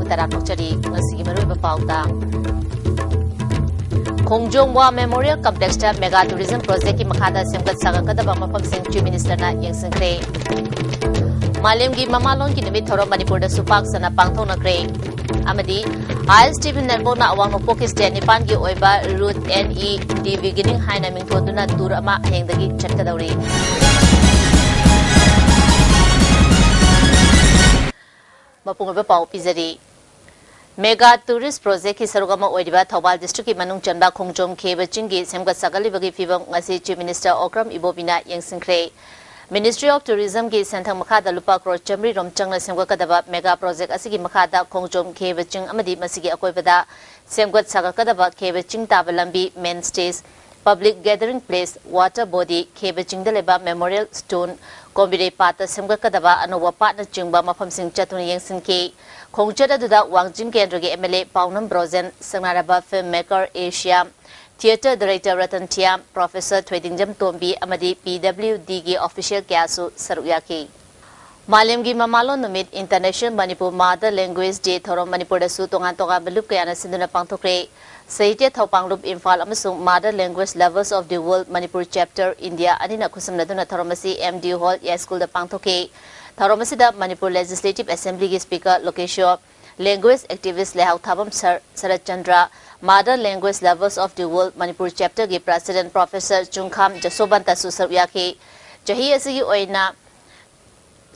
Tarakokchari ngasi maruiba pauta Khongjongwa Memorial Complex ta Mega Tourism Project ki makhada semgat sagakadaba mafam sing Chief Minister na yengsingkre Malemgi mamalon ki numit thoro Manipur da supak sana pangthonakre amadi ISTV network na awang nopokis de nipan gi oiba route NE the beginning haina mingthoduna tour ama hengdagi chatkadawri Mapungba pau pizari Mega Tourist Project ki sarugama oidiba Thobal District ki manung chanba Khongjom Khebaching gi semgat sagali bagi fibam ngasi Chief Minister Okram Ibobina yengsingkre Ministry of Tourism ki senthang makhada lupa crore chamri romchang na semgat kadaba mega project asigi makhada Khongjom Khebaching amadi masigi akoibada semgat sagakadaba Khebaching tabalambi main stage public gathering place water body Khebaching daleba memorial stone Kombire pata semgat kadaba anowa patna chingba mafam sing chatun yengsinki Khongchada duda Wangjing Kendra ge MLA Paunam Brozen Sangnaraba filmmaker Asia Theatre Director Ratan Tiam Professor Thwedingjam Tombi amadi PWD ge official kyasu saruyaki Malemgi Mamalo numit International Manipur Mother Language Day thorom Manipur da su tongan tongan belup kayana sinduna pangthokre Sahitya Thopanglup Imphal amasung Mother Language Lovers of the World Manipur Chapter India anina khusamnaduna thoromasi MD Hall Ya School da pangthoke Tharomasida Manipur Legislative Assembly ki Speaker Lokesho Language Activist Lehau Thabam Sarat Chandra Mother Language Lovers of the World Manipur Chapter ki President Professor Chungkham Jasobanta Susarwyaki Jahi asigi oina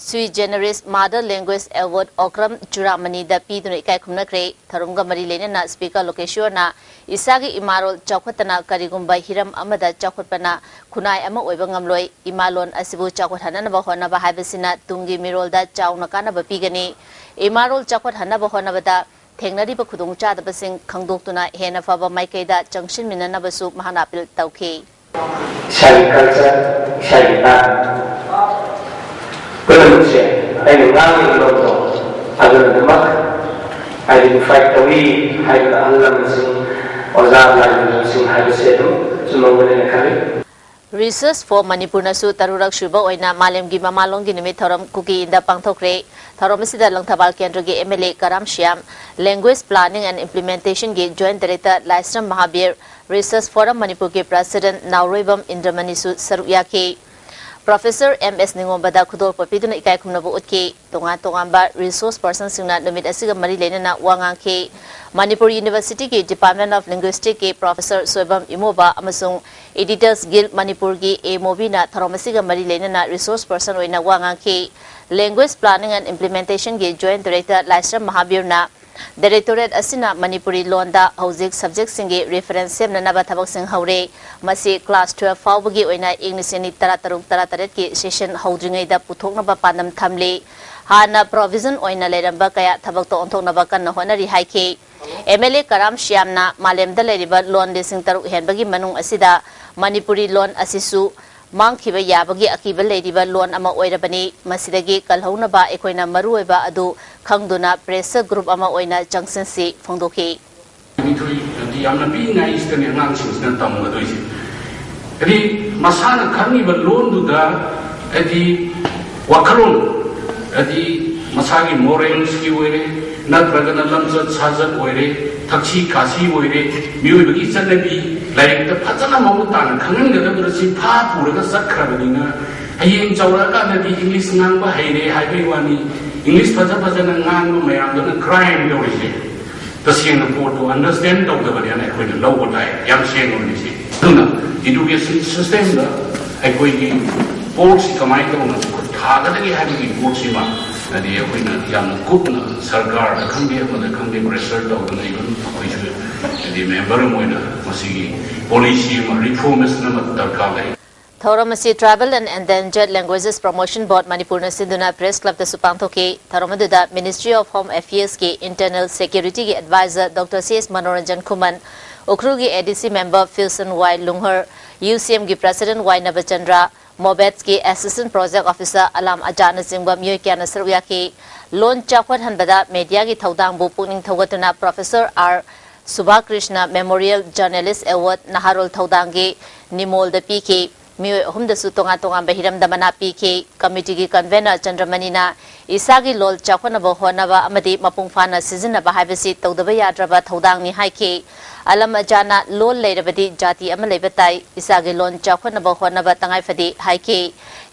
Sui Generis Mother Language Award Okram Churamani da piduna ikai khumnakre tharunga mari lenena Speaker Lokesho na isagi imarol chawkhatana karigumba hiram amada chawkhatpana khunai ama oiba ngamloi imalon asibu chawkhathana ba honaba haibasina tungi mirolda chawna kana ba pigani imarol chawkhathana ba honaba da thengnari ba khudung cha da basing khangdoktuna hena faba maikaida changshin minana basu mahana apil tawkhi Shai culture shai Kemudian, saya mengalami contoh agar demak identify tawi hai alam sing ozab lain sing hai sedu semua boleh kali. Research for Manipur nasu tarurak shuba oina malemgi mamalongi nimit thoram kuki inda pangthokre thoram sida langthabal kendra ge MLA Karam Shyam Language Planning and Implementation ge Joint Director Laisram Mahabir Research Forum Manipur ge President Nauribam Indramani su saruyaki Professor MS Ningombada Khudol Papiduna Ikai Khumnabu Utki Tonga Resource Person Singna Numit Asiga Mari Lenana Wangangke Manipur University ki Department of Linguistics ki Professor Soibam Imoba Amasung Editors Guild Manipur ki A Movina Tharomasiga Mari Lenana Resource Person Oina Wangangke Language Planning and Implementation ki Joint Director Laisram Mahabirna Directorate Asina Manipuri Londa Hauzik Subject Singi Reference Sem Nanaba Thabak Sing Haure Masi Class 12 Faubugi Oina English ni Tarataret ki session Haudringai da Puthoknaba Panam Thamle Hana Provision Oina Leramba Kaya Thabak to Onthoknaba Kanna Honari Haike MLA Karam Shyamna Malemda Leriba Lon Lising Taruk Henbagi Manung Asida Manipuri Lon Asisu Mangkiba Yabagi Akiba Lediba Lon Ama Oirabani Masidagi Kalhaunaba Ekoina Marueba Adu Kangduna Press Group Ama Oina Junction Si Fongdoki Masana Carnival Loan to the Wakaron Masagi Morel Skiwere Nadragana Lamsa Saza Were Taxi Kasi Were Mubi Sanabi like the Patana Mamutan Kananga Rasi Papura Sakravina Haying Zawaka the English Namba Haide Highway English Pazapazan and Mayam crime origin. The Singapore to understand the Varian with the local young Singapore. Education system, I go in ports, Kamaito, Tagaki having Portsima, and the young Kupna, Sargar, the Kambia, the Kambia research of the neighborhood, which the member Masi, Polisium, reformist number Tarkale. Thauromasi Travel and Endangered Languages Promotion Board Manipur Sindhuna Press Club the Supangthoke Tharomaduda Ministry of Home Affairs ki Internal Security Advisor Dr. C.S. Manoranjan Kuman Ukrugi ADC member Filson Y. Lunghar UCM ki President Y. Nabachandra Mobets ki Assistant Project Officer Alam Ajana Singba Myoy Kyana Sarwyaki Lon Chakwat Hanbada Media ki Thaudang bu Pungning Thawatuna Professor R. Subha Krishna Memorial Journalist Award Naharol Thaudangi Nimol the PK मियोय अहुमदसु तोंगा तोंगा बहिरमदा मना पीखे committee की convener चंद्रमणिना इसागी लोल चाखनबा होनबा अमदी मपुंग फाना सिजनबा हाइबसि तौदबा याद्रबा थौदांगनि हाइखे अलम अजाना लोल लेरबदी जाति अमा लेबताई इसागी loan चाखनबा होनबा तंगाई फदी हाइखे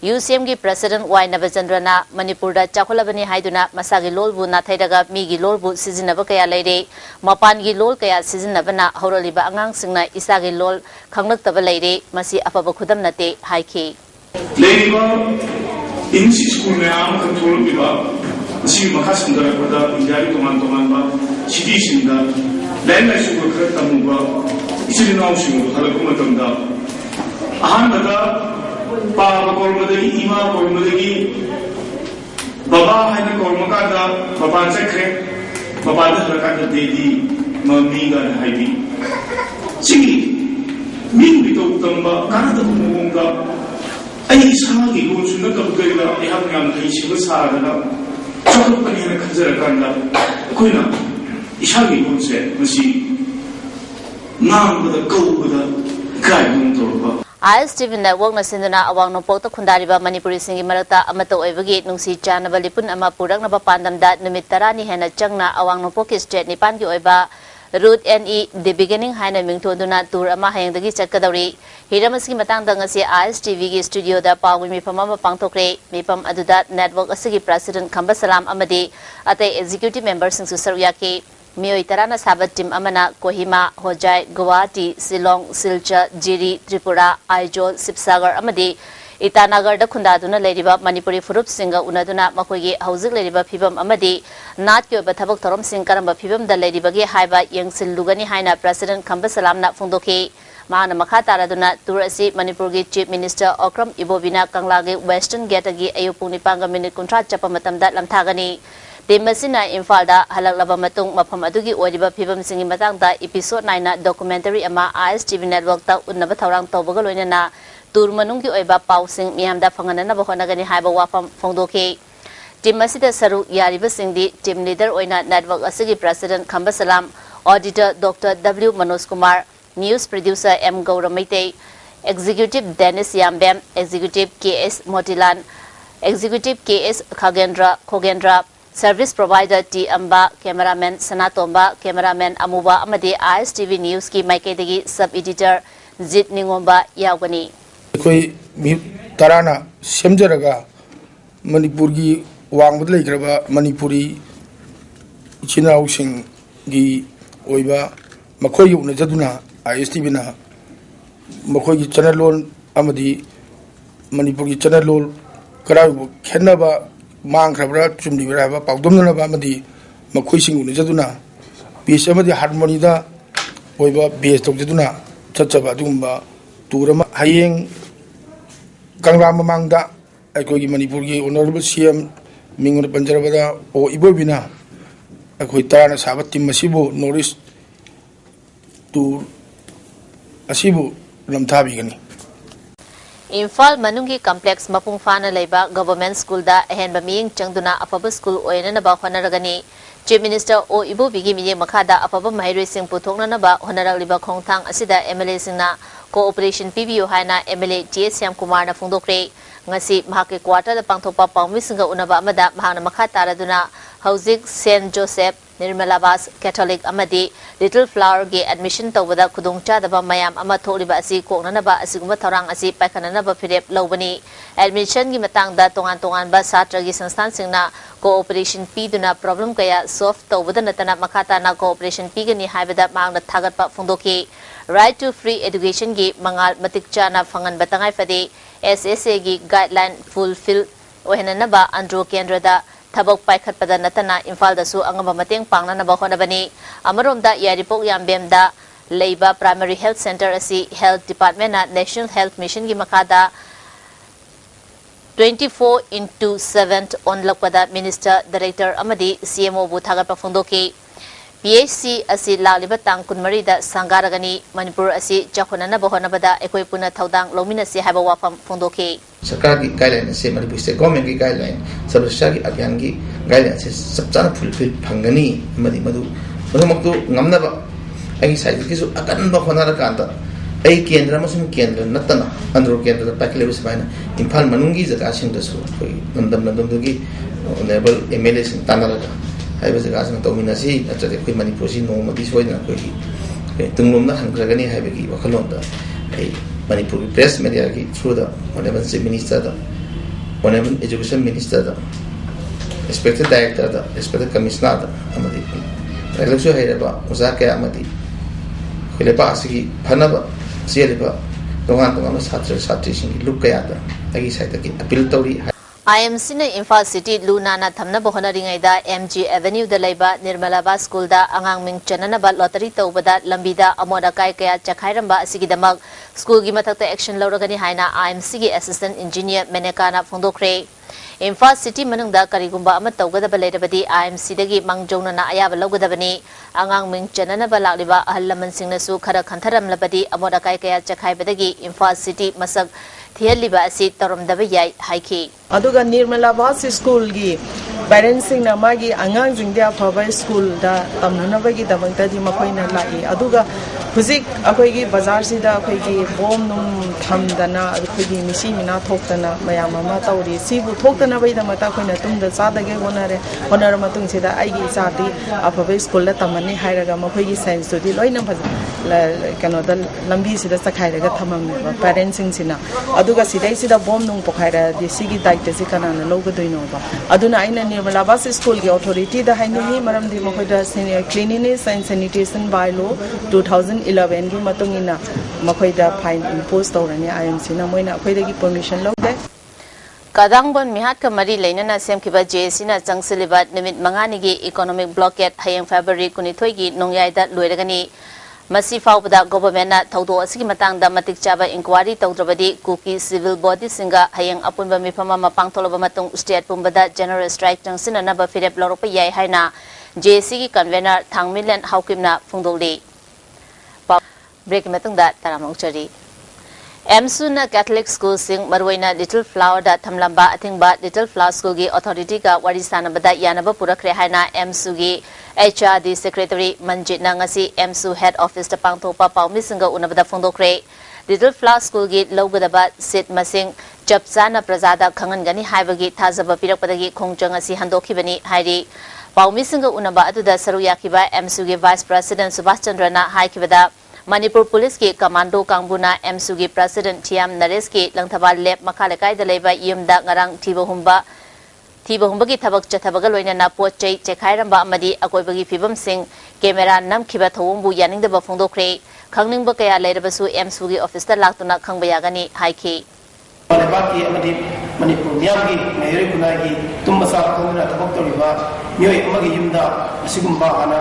UCM की president Y नवचंद्रना मणिपुरदा चाखलबनी हाइदुना मसागी लोलबु नाथैरगा मीगी लोलबु सिजनबा कया लेरे मपानगी लोल कया सिजनबना हौरलिबा अंगांगसिंगना इसागी लोल खंगलक्तबा लेरे मसी अफबा खुदम नते हाइखे लेरिबा इंग्लिश स्कूल में आम कंट्रोल बिबा मसी मखा संदरबदा इंडिया की तोमान सिटी सिंदा लैंड लाइसु को खर तमुबा इसिल नाउसिंग हलकु मतमदा अहमदा पापा कोलमदगी इमा कोलमदगी बाबा हाइना कोलमकादा बाबा चखरे बाबा हलकादा देदी मम्मीगा हाइबी सिगी मीन बितो तंबा कानादा मुंगा आई इसागी लोन सुन तबगैला यहां याम थई सिग सादना चोकपनी ने खजरकांदा कोइना इसागी लोन से मसी नामबदा कौबदा गाइडुन तोरबा ISTV network na sinduna awang no pokta khundariba Manipuri singi marakta amato oibagi nungsi chanaba lipun ama puraknaba pandamda numit 10 ni hena changna awang no pokis state nipan gi oiba route NE the beginning haina mingthonduna tour ama hayangdagi chatkadauri hiramasgi matangda ngasi ISTV gi studio da pawmi mifam ama pangthokre mifam aduda network asigi president Khamba Salam amadi atai executive members sing susarya ke मियोई तराना साबत team अमना कोहिमा होजाई गुवाहाटी सिलोंग सिलचर जिरी त्रिपुरा आइजोल सिपसागर अमदी इटानगर द खुंदादुना लेरिबा मणिपुरी फुरुप सिंग उनादुना मखोगी हौजिक लेरिबा फिबम अमदी नाट के बथबक थरम सिंग करम फिबम द लेरिबगे हाइबा यंगसिल लुगनी हाइना प्रेसिडेंट खंबा सलामना फुंदोके माना मखा तारादुना टूर असि मणिपुर की चीफ मिनिस्टर ओक्रम इबोबिना कंगलागे वेस्टर्न गेट की अयुपुंग निपांग मिनिट कुंट्रा चप मतमदा लमथागनी Demasina infalda halaklaba matung mafam adugi oiriba phibam singi matangda episode 9 na documentary ama ISTV network ta unnaba thorang tawbaga loinana tur manung gi oiba pausing miyamda fanganana ba honagani haiba wafam phongdoke Demasida saru yariba singdi team leader oina network asigi president Khamba Salam auditor Dr. W Manoj Kumar news producer M Gauramaite executive Dennis Yambem executive KS Motilan executive KS Khogendra Service provider T Amba, cameraman Sanatomba, cameraman Amuba Amade ISTV News की माइकेदगी sub editor जित निंगोंबा यावगनी कोई तराना समझरगा मणिपुर की वांगबद लेखरबा मणिपुरी इचिनाउ सिंग की ओइबा मखोई उनजदुना ISTV ना मखोई की channel loan अमदी Manipur की channel loan कराबो खेनबा मांग खबरा चुमदिबरा बा पाउदमना बा मदी मखोई सिंग उनजदुना पीस अमदी हार्मोनी दा ओइबा बेस तोजदुना चचबा दुगुंबा टूरमा हयेंग कंगला ममांगदा अखोई मणिपुर की ऑनरेबल सीएम मिंगुन पंजरबदा ओ इबोबिना अखोई ताना साबत टीम मसिबो नॉर्थ टूर असिबो लमथाबिगनी Infal manungi complex mapung fana leiba government school da ahen ba miying changduna afaba school oina na ba honaragani Chief Minister O Ibo Bigi miye makada afaba mahiru sing puthokna na ba honaragliba khongthang asida MLA singna cooperation PBO haina MLA TS Syam Kumar na phungdokre ngasi mahake quarter da pangthopa pangmi singa unaba amada mahana makha taraduna hauzik Saint Joseph Nirmalabas Catholic amadi Little Flower ge admission tawada khudungcha daba mayam ama tholiba asi koknana ba asiguma thorang asi paikhanana ba phirep lobani admission gi matang da tongan ba satra gi sansthan singna cooperation p duna problem kaya solve tawada natana makhata na cooperation p gani haibada mangna thagat pa phungdoki right to free education gi mangal matikcha na phangan batangai fade SSA gi guideline fulfill ohenana ba andro kendra da Tabok Paikat pada natana Infal da su angamba mateng pangna na bahona bani amarom da yaripok yambem da Leiba Primary Health Center asi Health Department na National Health Mission gi makada 24/7 on lakpada Minister Director amadi CMO bu thagat pa phungdoki PHC asi laliba tang kunmari da sangaragani Manipur asi chakhonana bahona bada ekoi puna thaudang lomina si haiba wafam phungdoki सरकार की guideline से Manipur state government की guideline सर्व शिक्षा की अभियान की guideline से सब चाना फुलफिल फंगनी मदी मधु मधुमक्तु ngमनबा आई साइड की जो अकन बखोना Kanta ai kendra masum kendra natana andro kendra pakle usmaina imphal manungi jaga sing da su koi namdam gi honorable MLA sing tanara hai ba jaga sing tomina si achade koi manipur si no ma di soina koi tunglom na hangragani hai ba gi wakhalom da ai manipur press media gi through the honorable chief minister da honorable education minister da respected director da respected commissioner da amadi election hai ba usa ka amadi kole ba asigi phanaba sialiba dongan dongan satra satri sing look kaya da agi sai ta ki appeal tori IMC na Imphal City Luna na thamna bohona ringai da MG Avenue da laiba Nirmala Ba School da angang ming chanana ba lottery tawbada lambi da amoda kai kaya chakhairam ba asigi damak school gi mathakta action lawragani haina IMC gi assistant engineer Meneka na phongdokre Imphal City manung da karigumba ama tawgada ba leirabadi IMC dagi mangjongna na ayaba lawgadabani angang ming chanana ba lakliba ahal laman singna su khara khantharam labadi amoda kai kaya chakhaibadagi Imphal City masak thialiba asi taramdaba yai haiki aduga Nirmala Ba School gi parents sing na magi angang jingdia phaba school da tamnana gi dabangta di makoina lai aduga huzik akoi gi bazar si da akoi gi bom num thamdana akoi gi misi mina thoktana mayam ama tawri sibu thoktana bai da mata koina tumda sada ge honara matung se da ai gi sati aphaba school la tamani hairaga makoi gi science to di loina kano da lambi si da sakhairaga thamam parents sing sina aduga sidai sida bom nung pokhaira di sigi daite si kanana logadoino ba aduna aina Nirmala Ba School gi authority da haini maram di makoida cleanliness and sanitation by law 2011 gi matungina makoida fine impose tawrani IMC na moina akoida gi permission logde Kadangbon mihat ka mari lainana semkiba JC na changsiliba nimit mangani gi economic blockade hayang February 12 gi nongyai da loiragani Masi faubada government na thaudo asigi matang da matik chaba inquiry tawdrabadi kuki civil body singa hayang apunba mifama mapang tholoba matung state pumbada general strike changsina na ba firep loropa yai haina JC gi convener Thangmilen Haukimna phungdoli break matung da taramong chari MSU na Catholic school sing marwaina Little Flower da thamlamba athingba Little Flower school gi authority ka wari sanabada yanaba purakre haina MSU gi HRD Secretary Manjit na ngasi MSU Head Office ta pangthopa paumi singa unabada phongdokre Little Flower School gi lawgadaba seat masing chapchana prajada khangangani haibagi thajaba pirakpadagi khongchang asi handokhibani hairi paumi singa unaba aduda saru yakiba MSU gi Vice President Subhash Chandra na haikibada Manipur Police ki Commando Kangbuna MSU gi President Thiam Naresh ki Langthaba Lab Makhalekai da leba yumda ngarang Thiba gi thabak chathabaga loina na pochai chekhairamba amadi akoibagi fibam sing camera nam khiba thawumbu yaningdaba phongdokre khangningba kaya leirabasu MSU gi office ta laktuna khangbayagani haiki Manipuri amadi Manipur miyamgi mayuri kunagi tumbasa khongna thabak toriba miyoi amagi yumda asigumba ana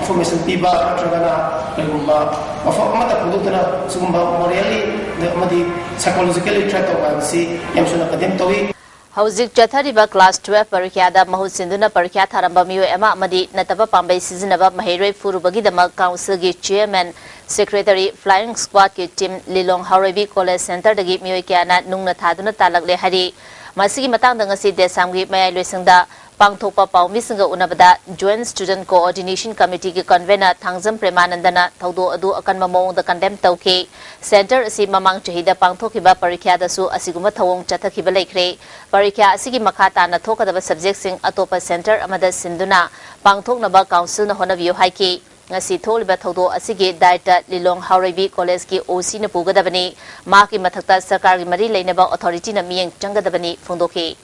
information piba natragana legumba amata phongdokna sugumba morally amadi psychologically threat of si yamsuna kadem towi Hauzik Chathariba Class 12 Parikya da Mahut Sinduna Parikya Tharamba Miyo Ema Amadi Nataba Pambai Sizinaba Mahiroi Furubagi Dama Council gi Chairman Secretary Flying Squad ki team Lilong Haurebi College Center dagi Miyo Kyana Nungna Thaduna Talakle Hari Masigi Matang da ngasi Desamgi Mayai Loisingda Pangthopa Paumi Singa Unabada Joint Student Coordination Committee ki convener Thangjam Premanandana Thaudo adu akanma mawong da condemn tawki Center asi mamang chahida pangthokiba parikya da su asiguma thawong chathakiba laikre parikya asigi makhata na thokadaba subject sing atopa center amada sinduna pangthoknaba council na honabiyo haiki ngasi tholiba thaudo asigi daita Lilong Haurebi College ki OC na pugadabani maki mathakta sarkar gi mari leinaba authority na miyeng changadabani phongdoki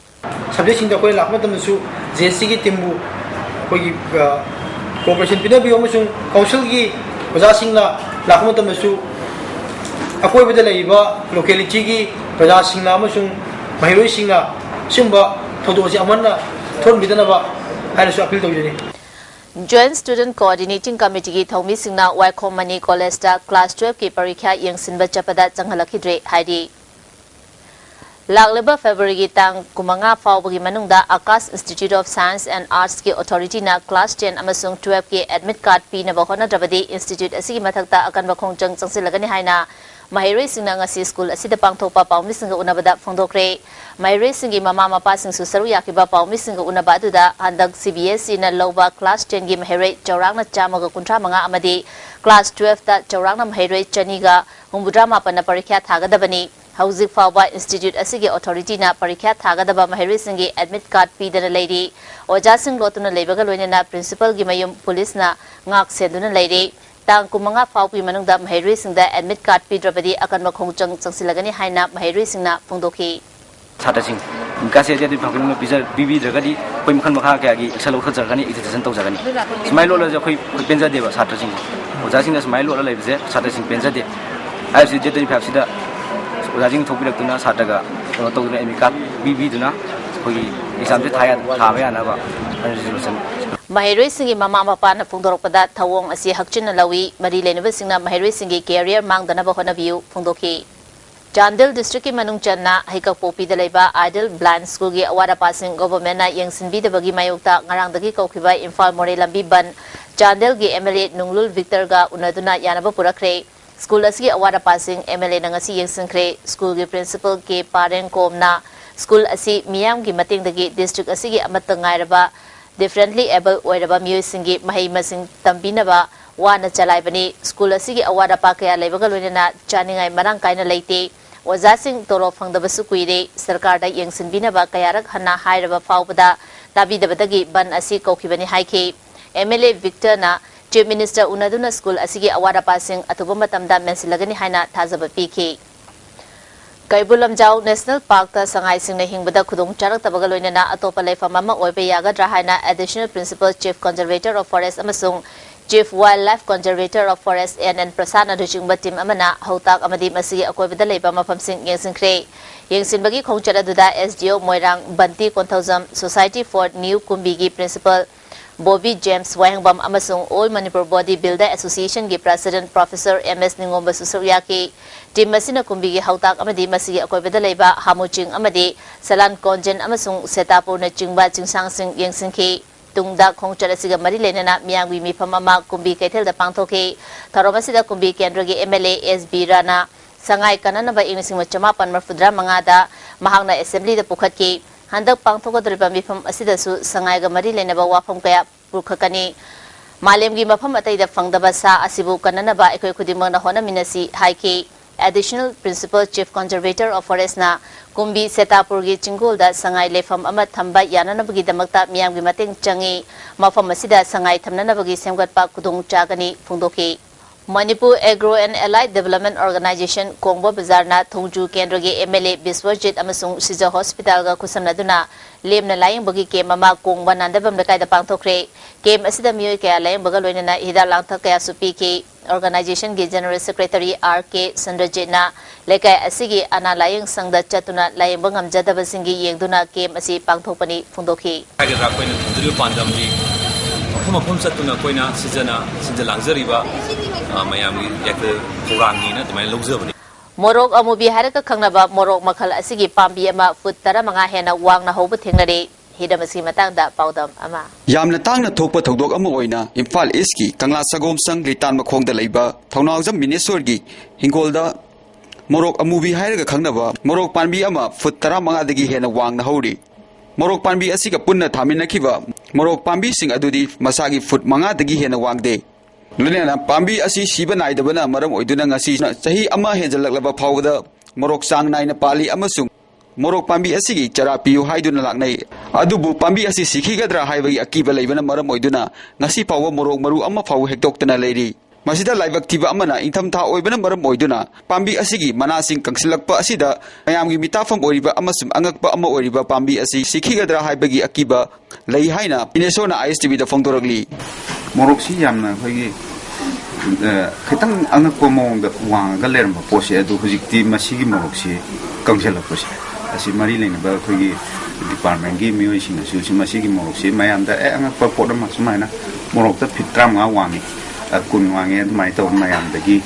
subject sing da koi lakma tamsu JC ki timbu koi cooperation pinabi amasung council gi baza sing na lakma tamsu akoi bada laiba locality gi baza sing na amasung mahiroi sing na simba thodo si amanna thon bidanaba hainasu appeal tawjani Joint Student Coordinating Committee ki Thawmi Singna Waikhom Mani College ta Class 12 ki parikya yengsinba chapada changhalakidre haidi Lagleba February ki tang kumanga fawbagi manungda Akash Institute of Science and Arts ki authority na Class 10 amasung 12 ki admit card pi na bahona drabadi institute asigi mathakta akan bakhong changsilagani haina mahiroi singna ngasi school asida pangthokpa paumi singa unabada phongdokre mahiroi singi mama mapa singsu saru yakiba paumi singa unaba aduda handak CBSE na loba class 10 gi mahiroi chawrangna chamaga kuntra manga amadi class 12 ta chawrangna mahiroi chaniga humbudra mapana parikya thagadabani Hauzik Fauba Institute asigi authority na parikya thagadaba mahiroi singi admit card pidana leiri oja sing lotuna leibaga loinena principal gi mayum police na ngak seduna leiri tang kumanga faupi manungda mahiroi singda admit card pidrabadi akanba khongchang changsilagani haina mahiroi singna phongdokhi Sata sing kasi jadi phangkung bisa bibi dragadi koi mukhan makha kya gi salo kha jargani exercise tau jargani smile lo ja koi penja deba sata sing oja sing na smile lo la lebje sata sing penja de ai si jadi phapsida oja sing thokbilak tuna sata ga to to emi card bibi duna koi exam je thaya thaba na ba resolution mahiroi singi mama mapa na phongdorokpada thawong asi hakchin lawi mari lenaba singna mahiroi singi career mangdana ba hona view phongdokhi Chandel district ki manung channa haika popi da leiba idle blind school gi awara passing government na yangsinbi da bagi mayokta ngarang dagi kaukiba Imphal more lambi ban Chandel gi MLA Nunglul Victor ga unaduna yanaba purakre school asgi awara passing MLA na ngasi yangsinkre school gi principal ke parent komna school asi miyam gi mating dagi district asigi amatta ngairaba differently able oiraba miyoi singi mahai masing tambinaba wana chalaibani school asigi awara pa kaya leibaga loinena chaningai marang kaina leite oja sing toro phangdabasu kuire sarkar da yangsinbinaba kayarak hana hairaba faubada tabidabadagi ban asi kokhibani haike MLA Victor na chief minister unaduna school asigi awara passing atuba matamda mensilagani haina thazaba piki Kaibulamjau National Park ta sangai singna hingbada khudong charak tabaga loinena atopa leifam ama oibe yagadra haina additional principal chief conservator of forest amasung Chief Wildlife Conservator of Forest and Prasana Dujingba team amana hautak amadi masigi akoibada leiba mafamsing yengsinkre yengsinbagi khongchara duda SDO Moirang Banti Konthauzam Society for New Kumbigi Principal Bobby James Wahangbam amasung All Manipur Body Builder Association gi President Professor MS Ningomba Susuryaki team masina kumbigi hautak amadi masigi akoibada leiba hamuching amadi Salan Konjen amasung Setapur na chingba chingsang sing yengsinki Tungda khongchara siga mari lenena miyangwi mifam ama kumbi kethel da pangthoke tharomasida kumbi kendra gi MLA SB Rana sangai kanana ba inglising machama panmarfudra mangada mahangna assembly da pukhatki handak pangthokodriba mifam asida su sangai ga mari lenaba wafam kaya pukhakani malemgi mafam atai da fangdaba sa asibu kanana ba ekoi khudimang na hona minasi haiki Additional Principal Chief Conservator of Forest na Kumbi Setapur gi Chingol da sangai lefam ama thamba yananabagi damakta miyamgi mateng changi mafam asida sangai thamnanabagi semgatpa kudung chagani phungdoki Manipur Agro and Allied Development Organization Kongbo Bazar na Thongju Kendra gi MLA Biswajit amasung Sija Hospital ga kusamnaduna lemna laying bagi ke mama Kongba nandabam lakai da pangthokre kem asida miyoi kaya laying baga loinena hida langtha kaya supi ke Organization gi General Secretary RK Sandrajit na lekai asigi ana laying sangda chatuna laying bangam jadaba singi yengduna kem asi pangthokpani phungdokhi Agra koina thundri pandamji mafam chatuna koina sijana langjariba mayami yakta program na tamai lojabani Morok amubi haraka khangnaba morok makhal asigi pambi ama foot tara manga hena wangna hobu thengnare hidamasi matangda paudam ama yamna tangna thokpa thodok ama oina Imphal East ki Kangla Sagom sang Litan makhongda leiba Thaunaujam Minesor gi hingolda morok amubi hairaga khangnaba morok panbi ama foot tara manga dagi hena wangna hori morok panbi asiga punna thaminakiba morok panbi sing adudi masagi foot manga dagi hena wangde Luna Pambi asi Shiba Naidabana Maram Oiduna Ngasi Sahi Ama Hezalaklaba Powder Morok Sang Nine Pali Amasung Morok Pambi Asigi Charapiu Haiduna Laknai Adubu Pambi Asi Siki Gadra Highway Akiba Lavana Maram Oiduna Ngasi Power Morok Maru Ama Pow Hectoctana Lady Masida Live Activa Amana Intamta Oibana Maram Oiduna Pambi Asigi Manasing Kangsilakpa Asida Mayamgi Mitafam Oriba Amasum Angakpa Ama Oriba Pambi Asi Siki Gadra Highway Akiba Lay Haina Pinesona ISTV the Fondoragli Morokshi yamna khoi khitang angakko mong da wang ga lerm pose adu hujikti masigi morokshi kangsela pose asi mari lena ba khoi department gi mioi sing su masigi morokshi mayam da angakko podam masmaina morok ta fitram nga wangi kun wangi mai to mayam da gi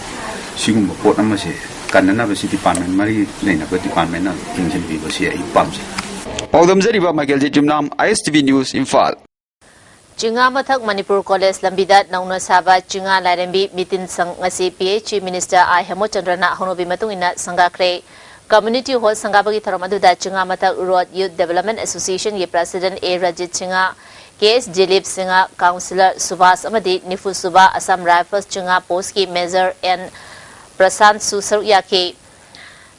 sigum podam mase kanana ba si department mari lena ba department na tingsen bi ba si ai pamse Paudam Zariba Michael Jimnam ISTV News Imphal Chinga mathak Manipur College lambida nauna saba Chinga Lairembi mitin sang ngasi PH Minister I Hemochandrana honobi matungina sangakre Community Hall sangabagi tharamadu Chinga mathak Road Youth Development Association ye President A Rajit Chinga KS Dilip Singha Councillor Subhas Amadi Nifu Suba Assam Rifles Chinga Post ki Major N Prasant Susar Yake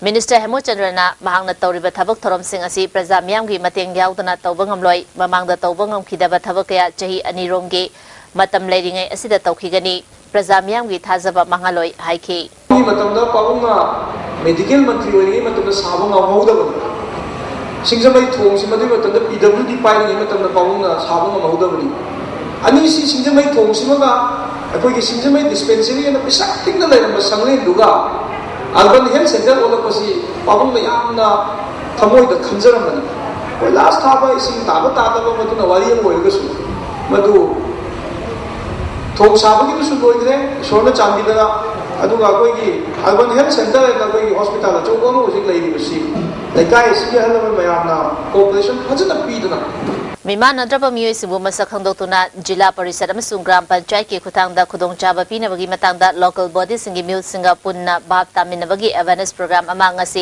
Minister Hemochandrana mahangna tawriba thabak thorom sing asi praja miyam gi mateng yaudana tawba ngamloi mamangda tawba ngamkhidaba thabak kaya chahi anirom gi matam leiringai asida tawkhigani praja miyam gi thajaba mangaloi haiki matamda pawunga medical mantri oini matamda sabang ngawdabani singjamai thong simadi matamda PWD paini matamda pawunga sabang ngawdabani ani si singjamai thong simaga akoi gi singjamai dispensary na pisa tingna leirama sangle duga Urban Health Center all of us, Pabum Yamna, Tamoy the Kanjaramani. Well, last time I see Tabata Matu Nawari and Wilgus, Madu Tom Sabaki to go there, Shona Chandida, Adugagogi, Urban Health Center and the hospital, Chogono was a lady to see. The guy is here, Mayana, cooperation, hasn't appeared enough. Miman Nadrapa Musibu Masakandotuna, Jila Parisadam Sungram Panchai Kutanga Kudong Chaba Pinavagi Matanga, local bodies in Gimil Singapuna, Bab Taminavagi awareness program among us.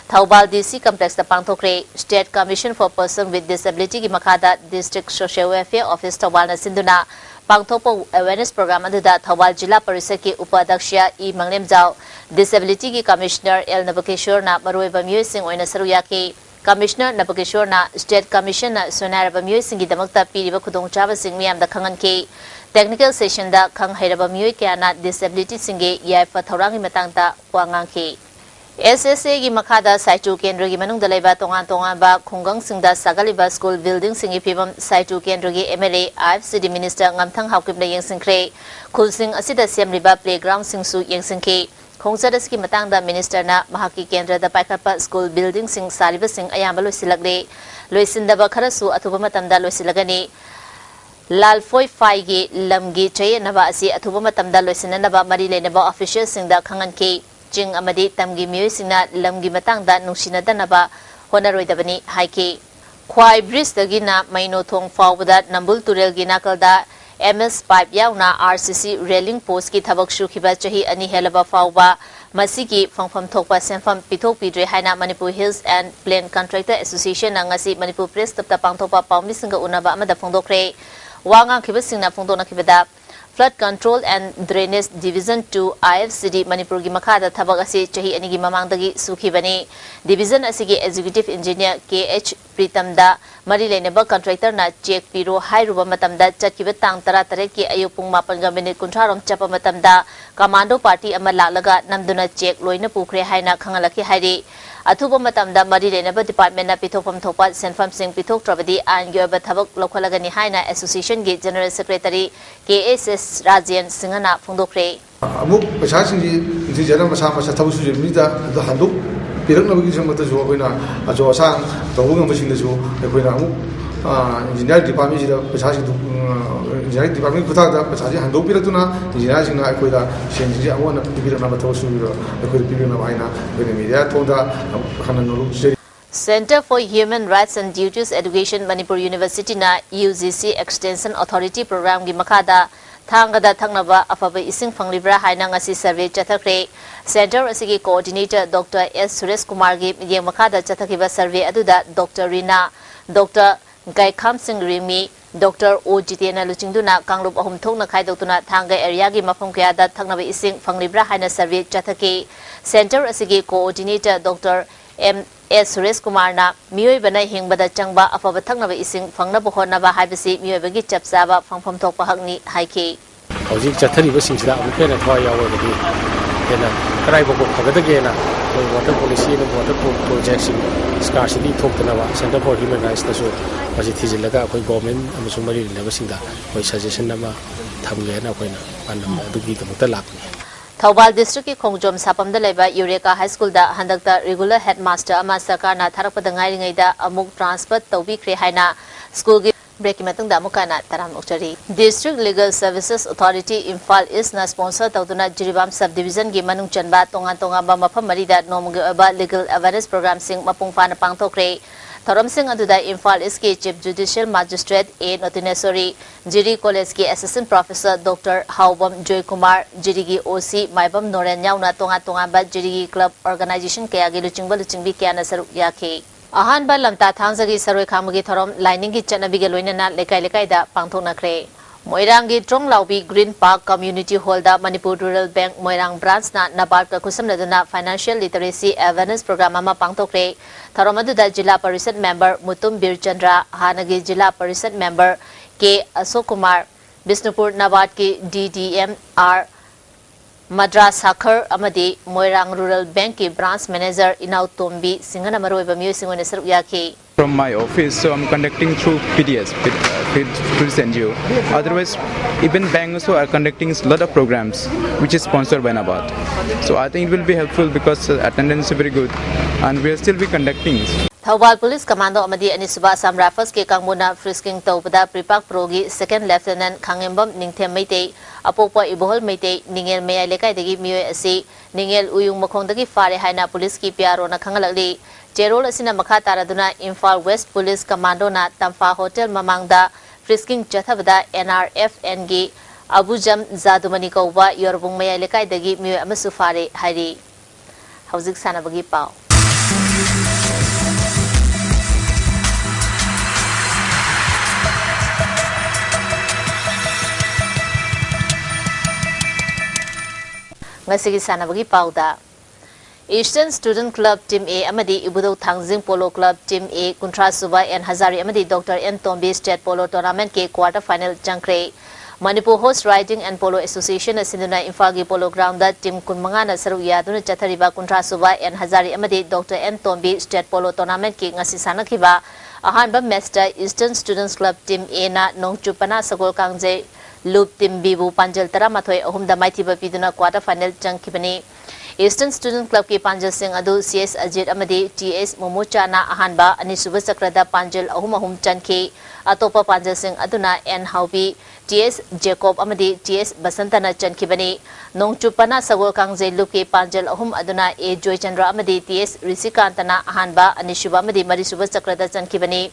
Taubal DC Complex the Pantokre, State Commission for Persons with Disability Gimakada, District Social Welfare Office Tawalna Sinduna, Pangtopo awareness program under that Tawal Jila Parisaki Upadaksha E. Manglemzao, Disability Commissioner El Nabakeshur Na Marueva Musing or Nasaruyaki. Commissioner Nabakeshwar na State Commission na Sonaraba Miyoi Singi Damakta Piriba Kudong Chaba Sing Miyam da Kangan Ke Technical Session da Kang Hairaba Miyoi Kaya na Disability Singi Yaifa Thaurangi Matang da Wangang Ke SSA gi Makada Saitu Kendra gi Manung da Laiba Tongan ba Khunggang Singda Sagaliba School Building Singi Pibam Saitu Kendra gi MLA ISTV Minister Ngamthang Hawkim da Yengsing Kre Khulsing Asida Siam Riba Playground Singsu Yengsing Ke Khongsadas ki matangda minister na mahaki kendra da paikapa school building sing sariba sing ayamba loisilagre loisindaba kharasu athuba matamda loisilagani lalfoi fai gi lamgi chaye naba asi athuba matamda loisinanaba mari lenaba official sing da khangan ke jing amadi tamgi miyoi singna lamgi matangda nungsinadana honaroidabani haike khwai bridge dagi na maino thong fawbada nambul turel gi nakalda MS Pipe Yauna RCC Railing Post ki thabak shukhiba chahi ani helaba fawba masigi fangfam thokpa senfam pithok pidre haina Manipur Hills and Plain Contractor Association na ngasi Manipur Press tapta pangthokpa pawmi singa unaba amada phongdokre wangang khiba singna phongdona khibada Flood Control and Drainage Division 2 IFCD Manipur gi makhada thabak asi chahi ani gi mamangdagi sukhibani Division asigi Executive Engineer KH Pritamda Mari Leneba Contractor na check piro hairuba matamda chatkiba tang tara taret ki ayupung mapan ga minute kuntrarom chapa matamda Commando Party ama lalaga namduna check loina pukre haina khangalaki hairi Athuba matamda Mari Leneba Department na pithokpam thopa senfam sing pithok trabadi an gyoba thabak lokhalagani haina Association gi General Secretary KSS Rajan Singana phongdokre amuk paisa sing ji jana masa masa thabu su mi da handuk pirak na bagi samata jo koina ajo sang tawu ngam sing da jo koina amuk engineer department ji da paisa sing engineer department kutha da paisa ji handuk pirak tuna engineer sing na koida sing ji amona pirak na thabu su ro koida pirak na aina koina media thonda khanan no Center for Human Rights and Duties Education Manipur University na UGC Extension Authority Program gi makada thangada thangnaba afaba ising fanglibra haina ngasi survey chathakre Center asigi coordinator Dr. S. Suresh Kumar gi yeng makada chathakiba survey aduda Dr. Rina Dr. Gaikham Singh Rimi Dr. O. Jitena Luchingduna Kanglup ahum thokna khaidokuna thanga area gi mafam kya da thangnaba ising fanglibra haina survey chathake Center asigi coordinator Dr. M. S. Suresh Kumar na miyoi bana hingbada changba afaba thaknaba ising fangnaba honaba haibasi miyoi bagi chapsaba fangfam thokpa hakni haike hojik chathariba singsida amukena thwa yawabadi hena karaiba ko khagadagena water policy and water projects scarcity thoktanaba Center for Human Rights taso maji thijilaga akoi government amasung mari lebasinga koi suggestion nama thamlena koina anam adugi tamta lakni Taubal District ki Khongjom Sapamda leba Eureka High School da handakta regular headmaster ama sarkarna tharakpada ngairingai da amuk transfer tawbikre haina school gi break matang da amukana taram okchari District Legal Services Authority Imphal East na sponsor tawduna Jiribam Subdivision gi manung chanba tonga ba mafam mari da nomgi aba legal awareness program sing mapung fana pangthokre Thoramsing aduda Imphal East ki Chief Judicial Magistrate A Notinesori, Jiri College ki Assistant Professor Dr. Haubam Joy Kumar, Jiri ki OC Maibam Noren Yauna Tonga Tonga ba Jiri Club Organization kaya gi luchingbi kaya na saruk yake. Ahan ba lamta thangzagi saroi khamagi thorom lining ki chanabi ge loinana lekai da pangthokna kre. Moirangi Trong Laubi Green Park Community Hall da Manipur Rural Bank Moirang Branch na Nabat ka kusamnaduna Financial Literacy Awareness Program ama pangtokre. Tharomadu da Jilla Parishad Member Mutum Bir Chandra, Hanagi Jilla Parishad Member K Ashok Kumar, Bisnupur Nabat ki DDMR Madras Sakhar Amadi Moirang Rural Bank ki Branch Manager Inau Tombi Singana Maroiba Musing on Saruk Yaki. From my office, so I'm conducting through PDS, Police NGO. Otherwise, even banks also are conducting a lot of programs which is sponsored by Nabat. So I think it will be helpful because attendance is very good and we'll still be conducting. Thawal Police Commando Amadi Anisuba Sam Rafas ke Kangmuna frisking Taupada Pripak Progi Second Lieutenant Kangembam Ningthem Meite Apopa Ibohol Meite Ningel Maya Lekai Degi Mio Asi Ningel Uyung Makongdagi Fare Haina Police ki Piaro na Kangalali Jerol Asina Makha Taraduna Imphal West Police Commando na Tampa Hotel Mamangda frisking Chathabada NRFNG Abujam Zadumani Kauba Yorbung Maya Lekai Degi Mio Amasu Fare Hari Hauzik Sanabagi Pau. Ngasigi sanabagi pauda Eastern Student Club Team A amadi Ibudau Thangzing Polo Club Team A Kuntra Suba and Hazari amadi Dr. N Tombi State Polo Tournament ke quarter final jangkre Manipur Horse Riding and Polo Association asinduna Imphagi Polo Ground da team kunmanga na saru yaduna chathariba Kuntra Suba and Hazari amadi Dr. N Tombi State Polo Tournament ke ngasi sanakiba ahanba match da Eastern Students Club Team A na nongchupana sagol kangje Loop Team Bibu Panjal Tara Mathoi Ahum da Maithiba Piduna quarter final jangkibani Eastern Student Club ki Panjal Singh adu CS Ajit amadi TS Momocha na ahanba anisuba sakrada Panjal ahum chanki atopa Panjal Singh aduna N Haubi TS Jacob amadi TS Basantana chankibani nongchupana sagol kangje loop ki Panjal ahum aduna A Joy Chandra amadi TS Risikantana ahanba anisuba amadi marisuba sakrada chankibani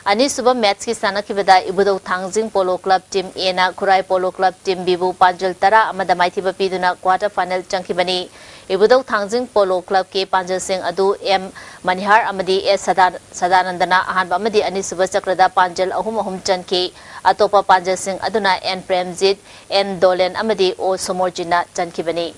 Anisuba match ki sanakibada Ibudau Thangzing Polo Club Team A na Kurai Polo Club Team Bibu Panjal Tara amada Maithiba Piduna quarter final chankibani Ibudau Thangzing Polo Club ke Panjal Singh adu M Manihar amadi S Sadanandana ahanba amadi anisuba sakrada Panjal ahum chanki atopa Panjal Singh aduna N Premjit N Dolen amadi O Somorjina chankibani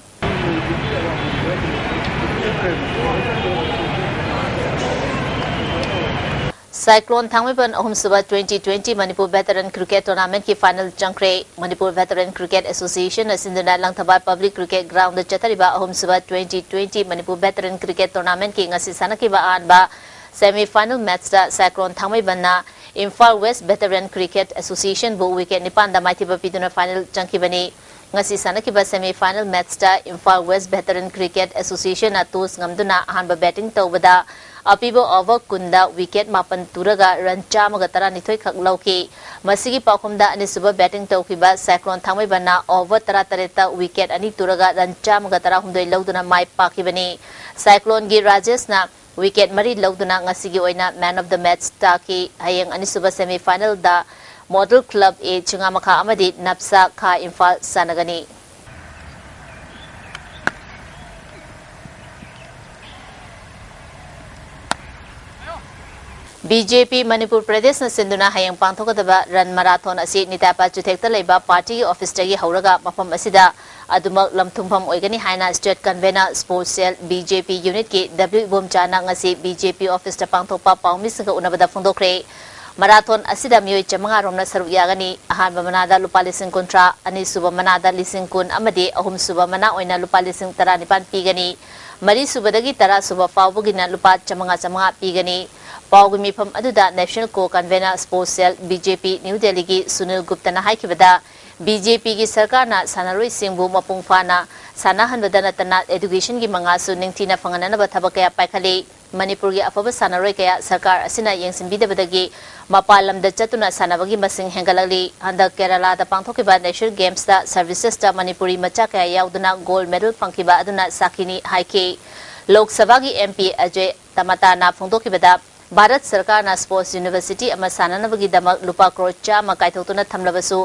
Cyclone Thangmiban Ahum Suba 2020 Manipur Veteran Cricket Tournament ki final jangkre Manipur Veteran Cricket Association asinduna Langthaba Public Cricket Ground da chathariba Ahum Suba 2020 Manipur Veteran Cricket Tournament ki ngasi sanakiba anba semi final match da Cyclone Thangmiban na Imphal West Veteran Cricket Association bu wicket nipan da maithiba piduna final jangkibani ngasi sanakiba semi final match da Imphal West Veteran Cricket Association na tos ngamduna ahanba batting tawbada Apibo over Kunda wicket Mapan Turaga run Chamagatara Nitoi Kaklauki Masigi Pakumda Anisuba batting Tokiba Cyclone Thamibana over Taratareta wicket Ani Turaga run Chamagatara Humdoi Lauduna Mai Pakibani Cyclone Gi Rajes na wicket Mari Lauduna Ngasigi Oina man of the match Taki Hayang Anisuba semi final da Model Club A Chingamaka Amadi Napsa Ka Imphal Sanagani BJP Manipur Pradesh na sinduna hayang pangthokadaba run marathon asi nitapa chuthekta leiba party office tagi hauraga mafam asida adumak lamthumpham oigani haina state convener sports cell BJP unit ki W Bomchana ngasi BJP office ta pangthokpa pawmisga unabada phondokre marathon asida mioi chamanga romna saruk yagani ahanba manada lupa lising kontra ani suba manada lising kun amadi ahum suba mana oina lupa lising taranipan pigani mari subadagi tara suba fawbugina lupa chamanga pigani Pawgumi from Aduda National Co-Convener Sports Cell BJP New Delhi ki Sunil Gupta na haikibada BJP ki sarkar na sanaroi singbu mapungfana sanahan badana tana education ki mga suningtina panganan ba thabakaya paikali Manipur ki afaba sanaroi kaya sarkar asina yengsimbida badagi mapalam da chatuna sanabagi masing hengalali handa Kerala da pangthokiba National Games da Services da Manipuri macha kaya yauduna gold medal pangkiba aduna sakini haike Lok Sabha ki MP Ajay Tamata na phongtokibada Bharat सरकार ना sports university अमा साननबगी दमक लुपा करोड़ चामा कायथोक्तुना थमलबसु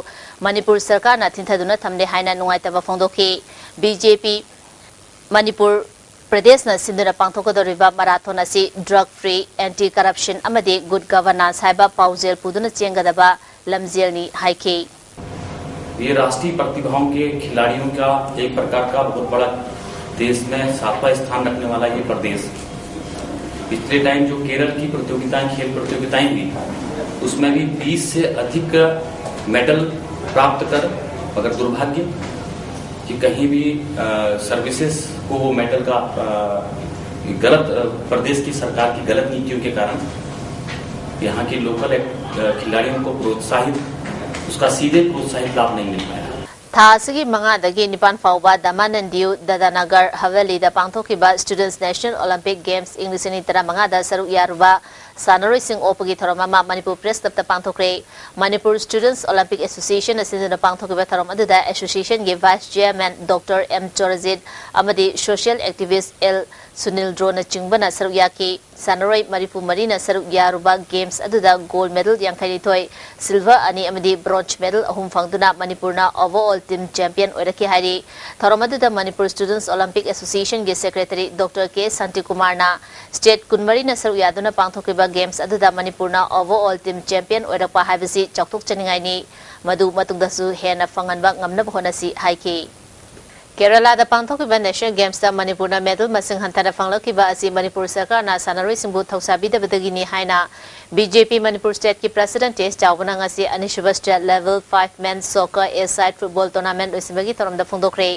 मणिपुर सरकार ना थिंथदुना थमले हाइना नुंगाइतबा फोंदोखि BJP Manipur Pradesh ना सिंधुना पांथोकदोरिबा marathon असी ड्रग फ्री एंटी करप्शन अमदे गुड गवर्नेंस हाइबा पाउजेल पुदुना चेंगदबा लमजेलनी हाइके। ये राष्ट्रीय प्रतिभाओं के खिलाड़ियों का एक प्रकार का बहुत बड़ा देश में 7वां स्थान रखने वाला ये प्रदेश। पिछले टाइम जो केरल की प्रतियोगिताएं खेल प्रतियोगिताएं हुई उसमें भी 20 से अधिक मेडल प्राप्त कर, मगर दुर्भाग्य कि कहीं भी सर्विसेज को वो मेडल का गलत प्रदेश की सरकार की गलत नीतियों के कारण यहाँ के लोकल खिलाड़ियों को प्रोत्साहित उसका सीधे प्रोत्साहित लाभ नहीं मिल पाया। थासगी मंगादगी निपान फाउबा दमानंदियु दादानगर हवेली दा पांथोकिबा स्टूडेंट्स नेशनल ओलंपिक गेम्स इंग्लिशनी तरा मंगादा सरुक यारुबा सानरोई Singh ओपगी थरोमा Manipur press club पांथोक्रे। Manipur students Olympic association असिंदना पांथोकिबा थरोम अदुदा association के vice chairman doctor M चोरजित अमदी social activist L Sunil drone चिंबना सरुक याकी। सानरोई मणिपुर मरीना सरुक यारुबा गेम्स अदुदा गोल्ड मेडल यांखैनिथोय सिल्वर अनि अमदी bronze medal अहुम फंगदुना मणिपुरना overall team champion ओइरकी हाइरी। थरोम अदुदा Manipur students Olympic association के सेक्रेटरी डॉक्टर के शांति कुमार ना state कुनमरीना सरुक यादुना पांथोकिबा गेम्स अदुदा मणिपुरना ओवरऑल टीम चैंपियन ओइरकपा हाइबसी चौथोक चनिंगाइनी मधु मतुंगदसु हेना फंगनबा ngamnaba honasi हाइकी। Kerala दा पांथोकिबा national games दा मणिपुर ना मेडल मसिंग हंथाना फंगलकिबा असि मणिपुर सरकार ना सानरोई सिंबु थौसाबिदबदगिनी हाइना बीजेपी मणिपुर स्टेट की प्रेसिडेंट टेस्ट जावना ngasi अनिशुबा state level 5 men soccer a side football tournament उसिमगी तोरमदा फोंदोक्रे।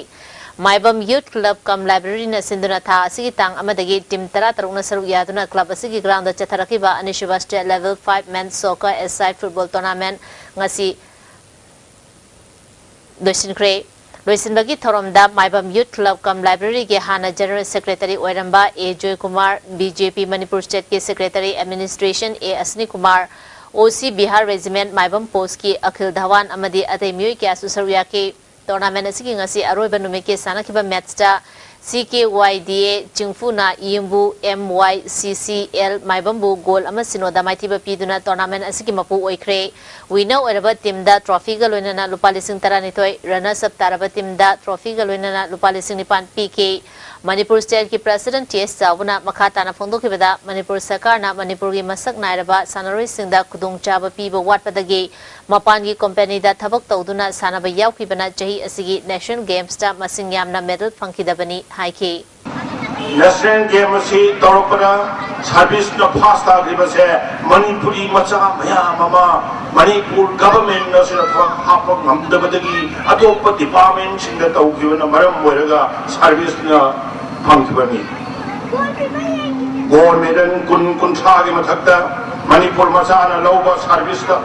Maibam youth club cum library ना सिंधुना था असि तांग अमदगी टीम 13 ना सरुक यादुना क्लब असि ग्राउंड दा चथरकिबा अनिशुबा state level 5 men soccer a side football tournament ngasi दोसिनक्रे। लोइसिनबगी थोरमदा Maibam youth club cum library के हाना जनरल सेक्रेटरी ओइरंबा ए जय कुमार, बीजेपी मणिपुर स्टेट के सेक्रेटरी एडमिनिस्ट्रेशन ए असनी कुमार, ओसी बिहार रेजिमेंट माइबम पोस्ट की अखिल धवान अमदी अतै मियोय के असुसरुया के टूर्नामेंट असि ngasi अरोइबा नुमित के सानकिबा मैचटा CKYDA चिंगफुना इयंबु MYCCL माइबम्बु गोल अमा सिनोदा माइथिबा पीदुना टूर्नामेंट असि मपु ओइख्रे। विनर ओइरबा टीम दा ट्रॉफी गा लोइनना लुपा लिसिंग 13 रनर्स अप तारबा टीम दा ट्रॉफी गा लोइनना लुपा लिसिंग 9 पीके। मणिपुर स्टेट की प्रेसिडेंट टीएस चावना मखाताना फोंदोखिबदा मणिपुर सरकार ना मणिपुर की मसक नायरबा सानरोई सिंगदा खुदुंग चाबा पीबा वाटपदगी मपान की कंपनी दा थबक तौदुना सानबा यावखिबना चही असिगी नेशनल गेम्स दा मसिंग यामना मेडल फंखिदबनी हाइके। नेशनल गेम से तौरपना सर्विस न फास्ट आग्रिबसे मणिपुरी मचा मयाम अमा मणिपुर गवर्नमेंट न से हाप ngамदबदगी अतोप डिपार्टमेंट सिंग तौखिबना मरम ओइरगा सर्विस न फंखिबनी। गोल्ड मेडल कुंठा के मथक्ता मणिपुर मचा न लौबा सर्विस दा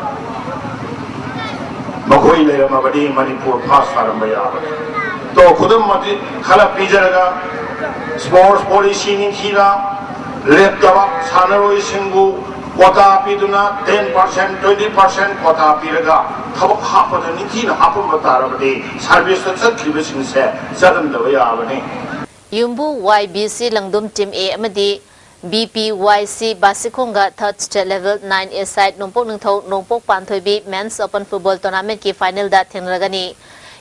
मखोई लेरमबदी मणिपुर फास्ट आरंभ याबने तो खुदम मति खला पीजरगा स्पोर्ट्स पॉलिसी निखिला लेपटवा सानरोई सिंगु कोटा पीदुना 10% 20% कोटा पीरगा थबक हापद निखिना हापम बतारबदे सर्विस चखिबसिन से जरमदब याबने। युम्बु YBC लंगदुम टीम A अमदी BPYC बासिकोंगा third state level 9 a side Nongpok Ningthou Nongpok Panthoibi men's open football tournament की फाइनल दा थेंगरगनी।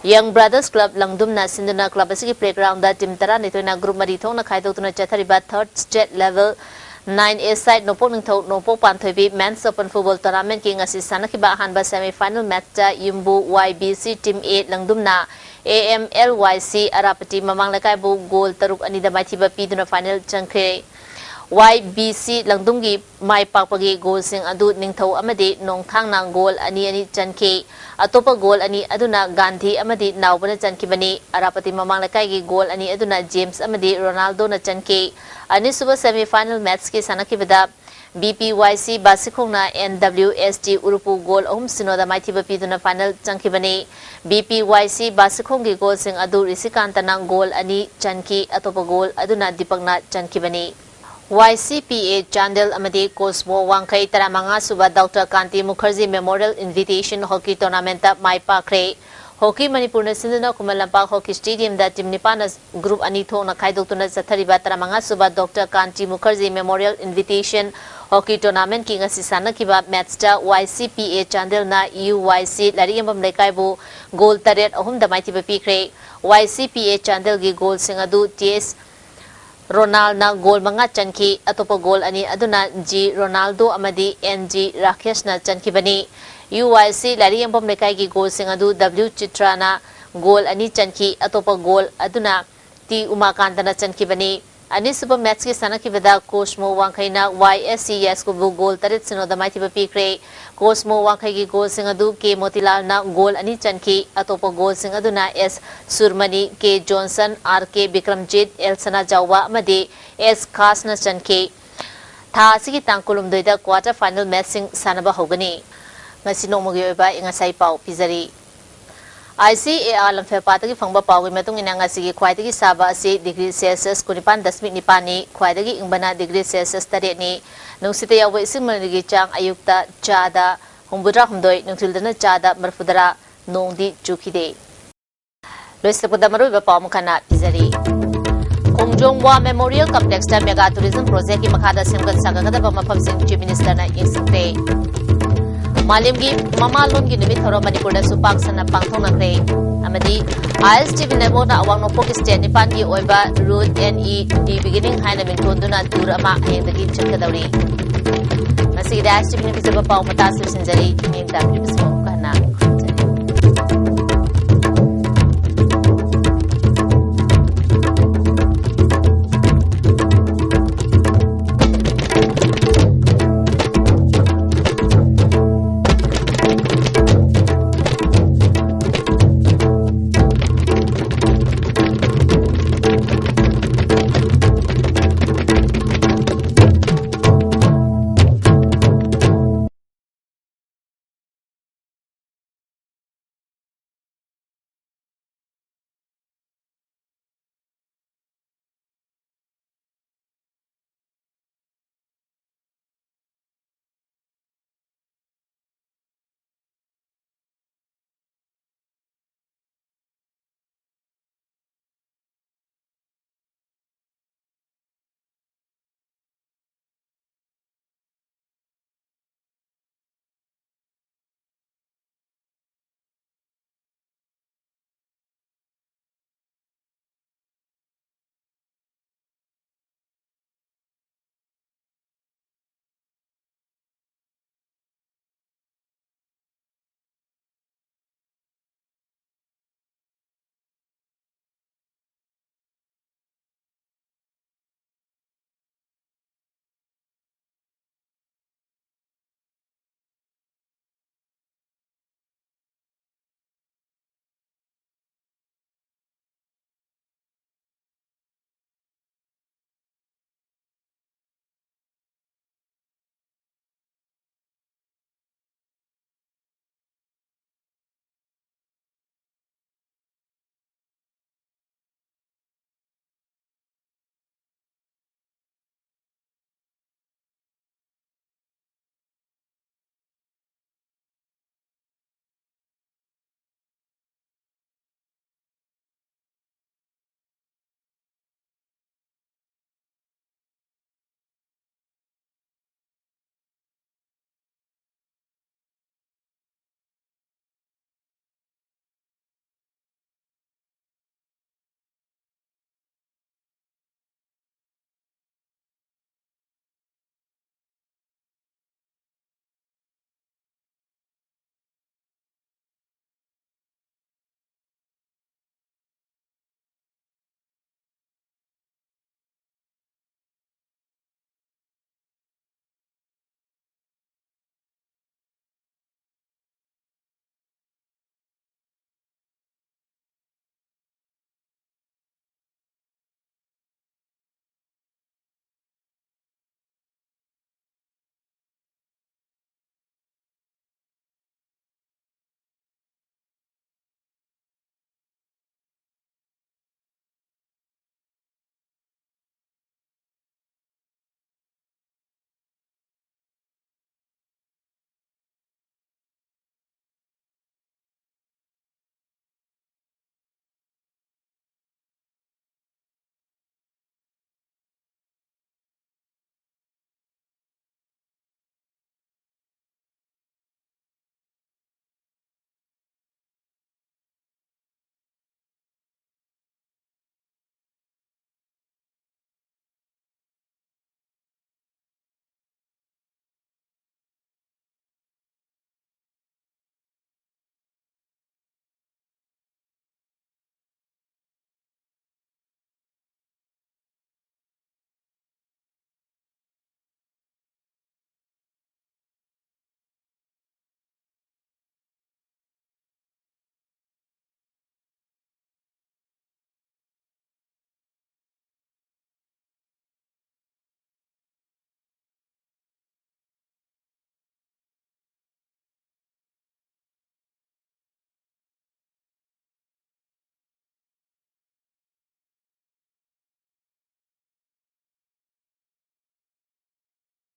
यंग ब्रदर्स क्लब लंगदुम ना सिंधुना क्लब असि प्लेग्राउंड दा टीम 13 ग्रुप मरी थोंना खाइदोक्तुना चथरिबा third state level 9 a side Nongpok Ningthou Nongpok Panthoibi men's open football tournament की ngasi सानखिबा हानबा सेमीफाइनल मैच दा युम्बु YBC टीम A लंगदुम ना AMLYC अरापति ममांग लकाइबु गोल 3 अनिदा माइथिबा पीदुना फाइनल चंखे। YBC लंगदुंगी माइ पापगी गोल सिंग अदु निंगथौ अमदी नोंथांगना गोल अनि अनि चनखे। अतोप गोल अनि अदुना गांधी अमदी नावबना चनखिबनी। अरापति ममांग लकाइगी गोल अनि अदुना जेम्स अमदी रोनाल्डो न चनखे। अनिसुबा सेमीफाइनल मैच की सानखिबदा BPYC बासिखोंगना NWST उरुपु गोल अहुम सिनोदा माइथिबा पीदुना फाइनल चंखिबनी। BPYC बासिखोंगी गोल सिंग अदु ऋषिकांतना गोल अनि चनखी। अतोप गोल अदुना दीपकना चनखिबनी। YCPA चांदेल अमदी कोस्मो वांखै 15 सुबा doctor Kanti Mukherjee memorial invitation hockey tournament माइ पाख्रे। हॉकी मणिपुर न सिंधुना खुमल लंपाक हॉकी स्टेडियम दा टीम 9 ग्रुप 2 थोंना खाइदोक्तुना चथरिबा 15 सुबा doctor Kanti Mukherjee memorial invitation Hockey tournament ki ngasi sanakiba matchta YCPA Chandel na UYC Lariyambam Lekaibu goal taret ahum damaiti pikre YCPA Chandel gi goal singadu TS Ronald na goal manga chanki atopa goal ani aduna G Ronaldo amadi NG Rakesh na chanki bani UYC Lariyambam Lekai gi goal singadu W Chitra na goal ani chanki atopa goal aduna T Umakanta na chanki bani Ani super match ki sana ki veda Cosmo Wangkhaina YSCS ko goal tarit sino damai ti pikre Cosmo Wangkhai gi goal singadu K Motilal na goal ani chanki atopa goal singadu na S Surmani K Johnson RK Bikramjit Elsana Jawa amadi S Khas na chanki tha sigi tangkulum doida quarter final match sing sanaba hogani ngasi nomogi oiba ingasai pau pizari ICAR lamfe patagi fangba pawi metung ina ngasi khwaidagi saba asi degree Celsius 9.9 ni khwaidagi ingbana degree Celsius tare ni nungsita yawa isimani chang ayukta chada humbudra humdoi nungthildana chada marfudara nongdi chukide loisapda maru ba pamkhana pizari Kongjongwa Memorial Complex ta mega tourism project ki makhada semgat sagagada ba mafam sing chief minister na insingre Malimgi Mamalon gi nimit thoro Manipur da supak sana pangthong nakre amadi ISTV nebo na awang no Pakistan nipan gi oiba route NE the beginning haina min tonduna tour ama ayendagi chakadauri masi da ISTV ni bisaba paw mata sir sinjari min da bismo